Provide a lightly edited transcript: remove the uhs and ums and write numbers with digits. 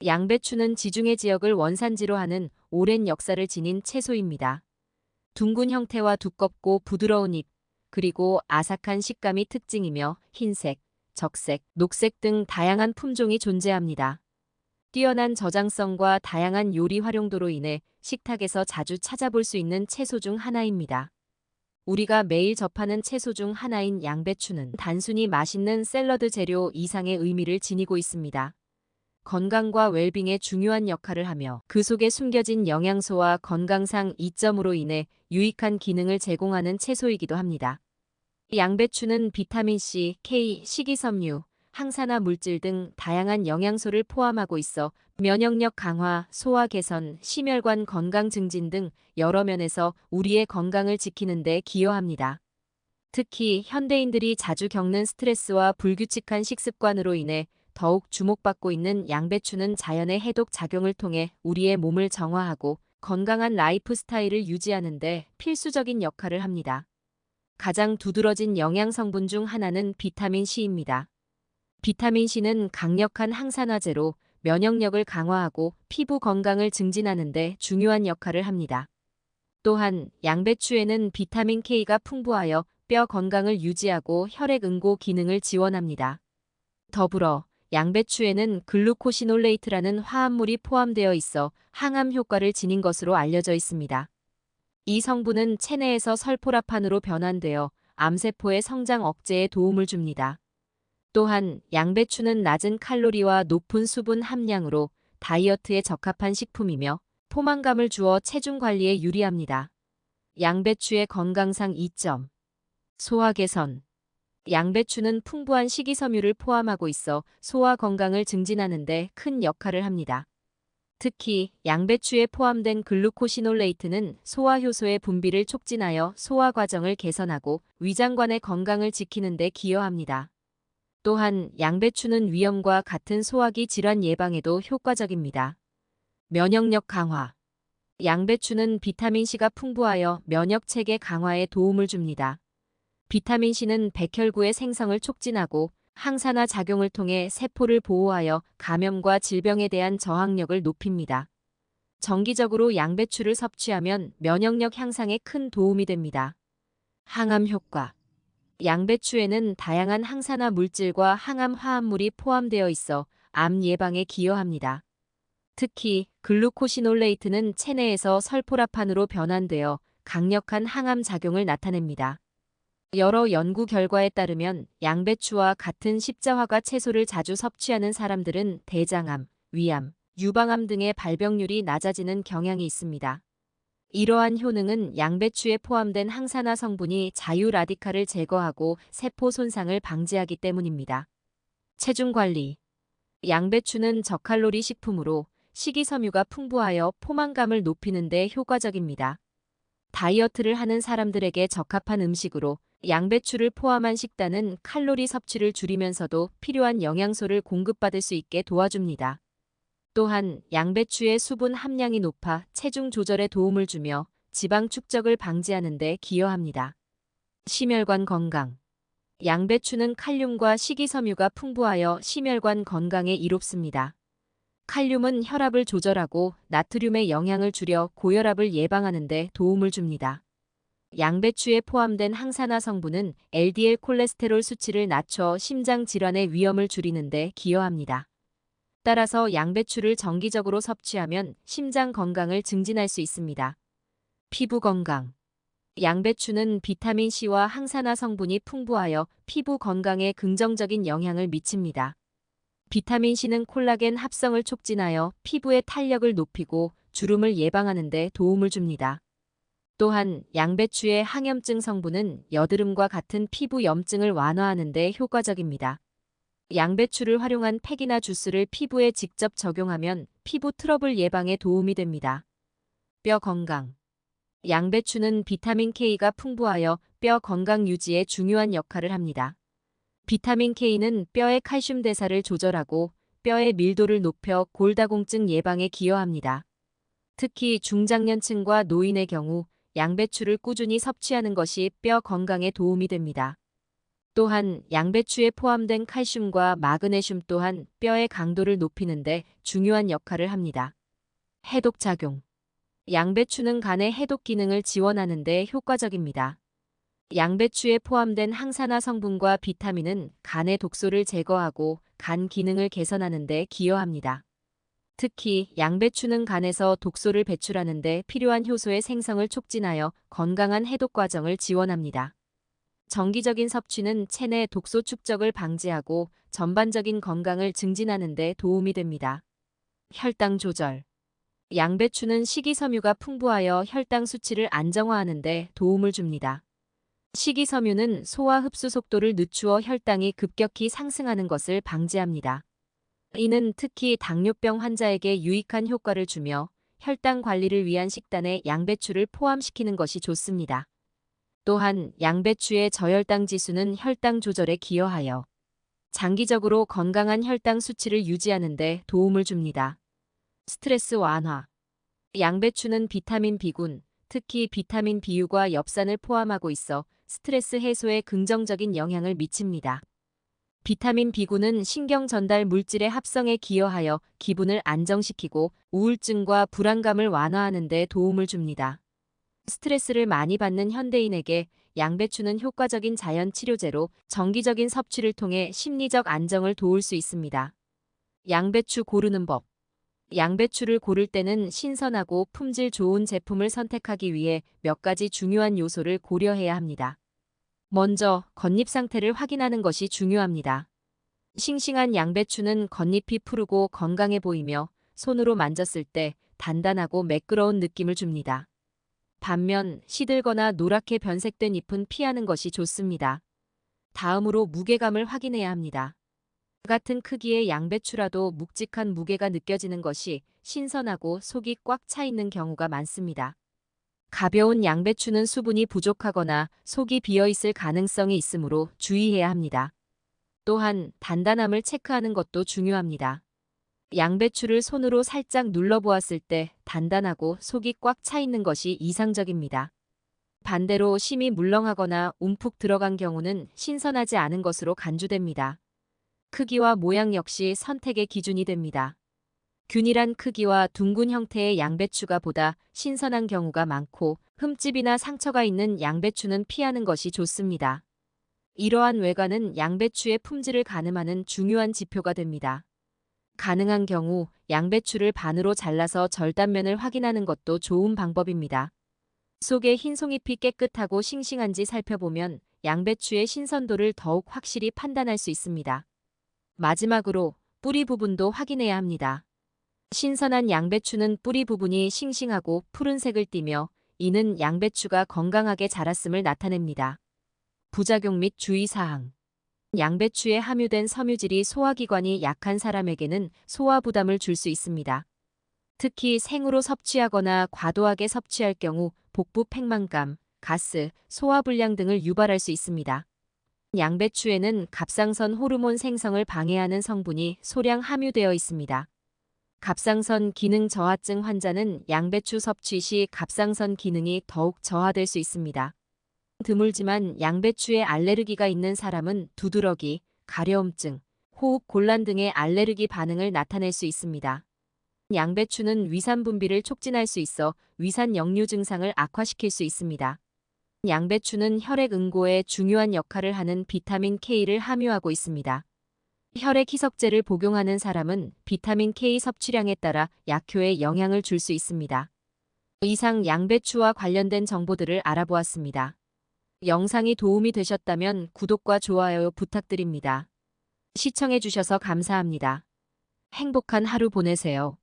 양배추는 지중해 지역을 원산지로 하는 오랜 역사를 지닌 채소입니다. 둥근 형태와 두껍고 부드러운 잎, 그리고 아삭한 식감이 특징이며 흰색, 적색, 녹색 등 다양한 품종이 존재합니다. 뛰어난 저장성과 다양한 요리 활용도로 인해 식탁에서 자주 찾아볼 수 있는 채소 중 하나입니다. 우리가 매일 접하는 채소 중 하나인 양배추는 단순히 맛있는 샐러드 재료 이상의 의미를 지니고 있습니다. 건강과 웰빙에 중요한 역할을 하며 그 속에 숨겨진 영양소와 건강상 이점으로 인해 유익한 기능을 제공하는 채소이기도 합니다. 양배추는 비타민C, K, 식이섬유, 항산화 물질 등 다양한 영양소를 포함하고 있어 면역력 강화, 소화 개선, 심혈관 건강 증진 등 여러 면에서 우리의 건강을 지키는 데 기여합니다. 특히 현대인들이 자주 겪는 스트레스와 불규칙한 식습관으로 인해 더욱 주목받고 있는 양배추는 자연의 해독 작용을 통해 우리의 몸을 정화하고 건강한 라이프 스타일을 유지하는 데 필수적인 역할을 합니다. 가장 두드러진 영양 성분 중 하나는 비타민 C입니다. 비타민 C는 강력한 항산화제로 면역력을 강화하고 피부 건강을 증진하는 데 중요한 역할을 합니다. 또한 양배추에는 비타민 K가 풍부하여 뼈 건강을 유지하고 혈액 응고 기능을 지원합니다. 더불어 양배추에는 글루코시놀레이트라는 화합물이 포함되어 있어 항암 효과를 지닌 것으로 알려져 있습니다. 이 성분은 체내에서 설포라판으로 변환되어 암세포의 성장 억제에 도움을 줍니다. 또한 양배추는 낮은 칼로리와 높은 수분 함량으로 다이어트에 적합한 식품이며 포만감을 주어 체중 관리에 유리합니다. 양배추의 건강상 이점. 소화 개선. 양배추는 풍부한 식이섬유를 포함하고 있어 소화 건강을 증진하는 데 큰 역할을 합니다. 특히 양배추에 포함된 글루코시놀레이트는 소화효소의 분비를 촉진하여 소화 과정을 개선하고 위장관의 건강을 지키는 데 기여합니다. 또한 양배추는 위염과 같은 소화기 질환 예방에도 효과적입니다. 면역력 강화. 양배추는 비타민C가 풍부하여 면역체계 강화에 도움을 줍니다. 비타민C는 백혈구의 생성을 촉진하고 항산화 작용을 통해 세포를 보호하여 감염과 질병에 대한 저항력을 높입니다. 정기적으로 양배추를 섭취하면 면역력 향상에 큰 도움이 됩니다. 항암 효과. 양배추에는 다양한 항산화 물질과 항암 화합물이 포함되어 있어 암 예방에 기여합니다. 특히 글루코시놀레이트는 체내에서 설포라판으로 변환되어 강력한 항암 작용을 나타냅니다. 여러 연구 결과에 따르면 양배추와 같은 십자화과 채소를 자주 섭취하는 사람들은 대장암, 위암, 유방암 등의 발병률이 낮아지는 경향이 있습니다. 이러한 효능은 양배추에 포함된 항산화 성분이 자유 라디칼을 제거하고 세포 손상을 방지하기 때문입니다. 체중 관리. 양배추는 저칼로리 식품으로 식이섬유가 풍부하여 포만감을 높이는 데 효과적입니다. 다이어트를 하는 사람들에게 적합한 음식으로 양배추를 포함한 식단은 칼로리 섭취를 줄이면서도 필요한 영양소를 공급받을 수 있게 도와줍니다. 또한 양배추의 수분 함량이 높아 체중 조절에 도움을 주며 지방 축적을 방지하는 데 기여합니다. 심혈관 건강. 양배추는 칼륨과 식이섬유가 풍부하여 심혈관 건강에 이롭습니다. 칼륨은 혈압을 조절하고 나트륨의 영향을 줄여 고혈압을 예방하는 데 도움을 줍니다. 양배추에 포함된 항산화 성분은 LDL 콜레스테롤 수치를 낮춰 심장 질환의 위험을 줄이는 데 기여합니다. 따라서 양배추를 정기적으로 섭취하면 심장 건강을 증진할 수 있습니다. 피부 건강. 양배추는 비타민C와 항산화 성분이 풍부하여 피부 건강에 긍정적인 영향을 미칩니다. 비타민C는 콜라겐 합성을 촉진하여 피부의 탄력을 높이고 주름을 예방하는 데 도움을 줍니다. 또한 양배추의 항염증 성분은 여드름과 같은 피부 염증을 완화하는 데 효과적입니다. 양배추를 활용한 팩이나 주스를 피부에 직접 적용하면 피부 트러블 예방에 도움이 됩니다. 뼈 건강. 양배추는 비타민 K가 풍부하여 뼈 건강 유지에 중요한 역할을 합니다. 비타민 K는 뼈의 칼슘 대사를 조절하고 뼈의 밀도를 높여 골다공증 예방에 기여합니다. 특히 중장년층과 노인의 경우 양배추를 꾸준히 섭취하는 것이 뼈 건강에 도움이 됩니다. 또한 양배추에 포함된 칼슘과 마그네슘 또한 뼈의 강도를 높이는 데 중요한 역할을 합니다. 해독작용. 양배추는 간의 해독 기능을 지원하는 데 효과적입니다. 양배추에 포함된 항산화 성분과 비타민은 간의 독소를 제거하고 간 기능을 개선하는 데 기여합니다. 특히 양배추는 간에서 독소를 배출하는 데 필요한 효소의 생성을 촉진하여 건강한 해독 과정을 지원합니다. 정기적인 섭취는 체내 독소 축적을 방지하고 전반적인 건강을 증진하는 데 도움이 됩니다. 혈당 조절. 양배추는 식이섬유가 풍부하여 혈당 수치를 안정화하는 데 도움을 줍니다. 식이섬유는 소화 흡수 속도를 늦추어 혈당이 급격히 상승하는 것을 방지합니다. 이는 특히 당뇨병 환자에게 유익한 효과를 주며 혈당 관리를 위한 식단에 양배추를 포함시키는 것이 좋습니다. 또한 양배추의 저혈당 지수는 혈당 조절에 기여하여 장기적으로 건강한 혈당 수치를 유지하는 데 도움을 줍니다. 스트레스 완화. 양배추는 비타민 B군, 특히 비타민 B유과 엽산을 포함하고 있어 스트레스 해소에 긍정적인 영향을 미칩니다. 비타민 B군은 신경 전달 물질의 합성에 기여하여 기분을 안정시키고 우울증과 불안감을 완화하는 데 도움을 줍니다. 스트레스를 많이 받는 현대인에게 양배추는 효과적인 자연 치료제로 정기적인 섭취를 통해 심리적 안정을 도울 수 있습니다. 양배추 고르는 법. 양배추를 고를 때는 신선하고 품질 좋은 제품을 선택하기 위해 몇 가지 중요한 요소를 고려해야 합니다. 먼저 겉잎 상태를 확인하는 것이 중요합니다. 싱싱한 양배추는 겉잎이 푸르고 건강해 보이며 손으로 만졌을 때 단단하고 매끄러운 느낌을 줍니다. 반면 시들거나 노랗게 변색된 잎은 피하는 것이 좋습니다. 다음으로 무게감을 확인해야 합니다. 같은 크기의 양배추라도 묵직한 무게가 느껴지는 것이 신선하고 속이 꽉 차 있는 경우가 많습니다. 가벼운 양배추는 수분이 부족하거나 속이 비어 있을 가능성이 있으므로 주의해야 합니다. 또한 단단함을 체크하는 것도 중요합니다. 양배추를 손으로 살짝 눌러보았을 때 단단하고 속이 꽉 차 있는 것이 이상적입니다. 반대로 심이 물렁하거나 움푹 들어간 경우는 신선하지 않은 것으로 간주됩니다. 크기와 모양 역시 선택의 기준이 됩니다. 균일한 크기와 둥근 형태의 양배추가 보다 신선한 경우가 많고 흠집이나 상처가 있는 양배추는 피하는 것이 좋습니다. 이러한 외관은 양배추의 품질을 가늠하는 중요한 지표가 됩니다. 가능한 경우 양배추를 반으로 잘라서 절단면을 확인하는 것도 좋은 방법입니다. 속의 흰 송잎이 깨끗하고 싱싱한지 살펴보면 양배추의 신선도를 더욱 확실히 판단할 수 있습니다. 마지막으로 뿌리 부분도 확인해야 합니다. 신선한 양배추는 뿌리 부분이 싱싱하고 푸른색을 띠며 이는 양배추가 건강하게 자랐음을 나타냅니다. 부작용 및 주의사항. 양배추에 함유된 섬유질이 소화기관이 약한 사람에게는 소화 부담을 줄 수 있습니다. 특히 생으로 섭취하거나 과도하게 섭취할 경우 복부 팽만감, 가스, 소화불량 등을 유발할 수 있습니다. 양배추에는 갑상선 호르몬 생성을 방해하는 성분이 소량 함유되어 있습니다. 갑상선 기능 저하증 환자는 양배추 섭취 시 갑상선 기능이 더욱 저하될 수 있습니다. 드물지만 양배추에 알레르기가 있는 사람은 두드러기, 가려움증, 호흡 곤란 등의 알레르기 반응을 나타낼 수 있습니다. 양배추는 위산 분비를 촉진할 수 있어 위산 역류 증상을 악화시킬 수 있습니다. 양배추는 혈액 응고에 중요한 역할을 하는 비타민 K를 함유하고 있습니다. 혈액 희석제를 복용하는 사람은 비타민 K 섭취량에 따라 약효에 영향을 줄 수 있습니다. 이상 양배추와 관련된 정보들을 알아보았습니다. 영상이 도움이 되셨다면 구독과 좋아요 부탁드립니다. 시청해주셔서 감사합니다. 행복한 하루 보내세요.